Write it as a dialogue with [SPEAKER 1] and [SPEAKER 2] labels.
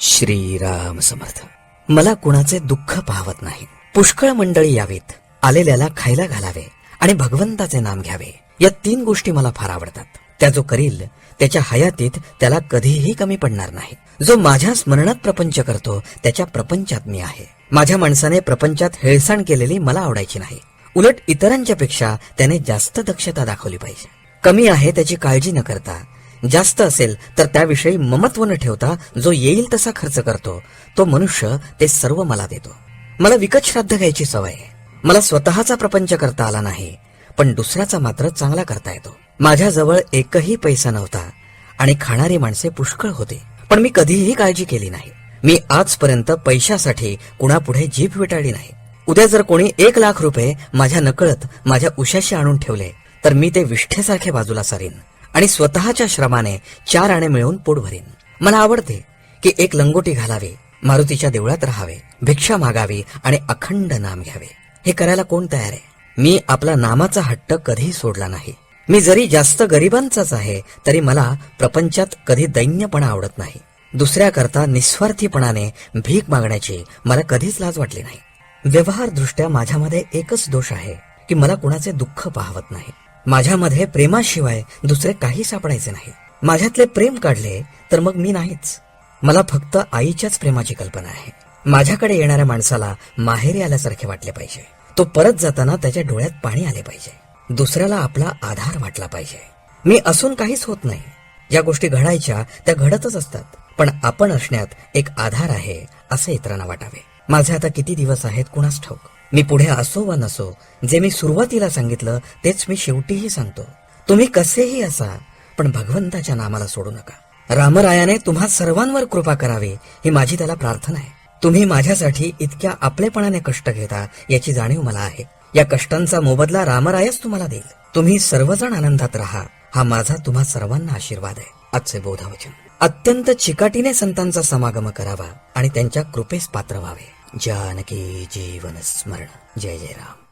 [SPEAKER 1] श्रीराम समर्थ. मला कुणाचे दुःख पाहवत नाही. पुष्कळ मंडळी यावीत, आलेल्याला खायला घालावे आणि भगवंताचे नाम घ्यावे. या 3 गोष्टी मला फार आवडतात. त्या जो करील त्याच्या हयातीत त्याला कधीही कमी पडणार नाही. जो माझ्या स्मरणात प्रपंच करतो त्याच्या प्रपंचात मी आहे. माझ्या माणसाने प्रपंचात हेळसाण केलेली मला आवडायची नाही. उलट इतरांच्या पेक्षा त्याने जास्त दक्षता दाखवली पाहिजे. कमी आहे त्याची काळजी न करता, जास्त असेल तर त्याविषयी ममत्व न ठेवता जो येईल तसा खर्च करतो तो मनुष्य ते सर्व मला देतो. मला विकत श्राद्ध घ्यायची सवय आहे. मला स्वतःचा प्रपंच करता आला नाही, पण दुसऱ्याचा मात्र चांगला करता येतो. माझ्याजवळ एकही पैसा नव्हता आणि खाणारी माणसे पुष्कळ होते, पण मी कधीही काळजी केली नाही. मी आजपर्यंत पैशासाठी कुणापुढे जीभ विटाळली नाही. उद्या जर कोणी 1 लाख रुपये माझ्या नकळत माझ्या उशाशी आणून ठेवले तर मी ते विष्ठेसारखे बाजूला सारीन आणि स्वतःच्या श्रमाने 4 आणे मिळवून पोट भरीन. मला आवडते की एक लंगोटी घालावी, मारुतीच्या देवळात राहावे, भिक्षा मागावी आणि अखंड नाम घ्यावे. हे करायला कोण तयार आहे? मी आपला नामाचा हट्ट कधी सोडला नाही. मी जरी जास्त गरिबांचाच आहे तरी मला प्रपंचात कधी दैन्यपणा आवडत नाही. दुसऱ्याकरता निस्वार्थीपणाने भीक मागण्याची मला कधीच लाज वाटली नाही. व्यवहार दृष्ट्या माझ्यामध्ये एकच दोष आहे की मला कुणाचे दुःख पाहवत नाही. माझ्यामध्ये प्रेमाशिवाय दुसरे काही सापडायचे नाही. माझ्यातले प्रेम काढले तर मग मी नाहीच. मला फक्त आईच्याच प्रेमाची कल्पना आहे. माझ्याकडे येणाऱ्या माणसाला माहेरी आल्यासारखे वाटले पाहिजे. तो परत जाताना त्याच्या डोळ्यात पाणी आले पाहिजे. दुसऱ्याला आपला आधार वाटला पाहिजे. मी असून काहीच होत नाही. ज्या गोष्टी घडायच्या त्या घडतच असतात, पण आपण असण्यात एक आधार आहे असे इतरांना वाटावे. माझे आता किती दिवस आहेत कुणास ठाऊक. मी पुढे असो वा नसो, जे मी सुरुवातीला सांगितलं तेच मी शेवटीही सांगतो. तुम्ही कसेही असा, पण भगवंताच्या नामाला सोडू नका. रामरायाने तुम्हा सर्वांवर कृपा करावी ही माझी त्याला प्रार्थना आहे. तुम्ही माझ्यासाठी इतक्या आपलेपणाने कष्ट घेता याची जाणीव मला आहे. या कष्टांचा मोबदला रामरायच तुम्हाला देईल. तुम्ही सर्वजण आनंदात राहा हा माझा तुम्हा सर्वांना आशीर्वाद आहे. आजचे बोधवचन. अत्यंत चिकाटीने संतांचा समागम करावा आणि त्यांच्या कृपेस पात्र व्हावे. जानकी जीवन स्मरण. जय जय राम.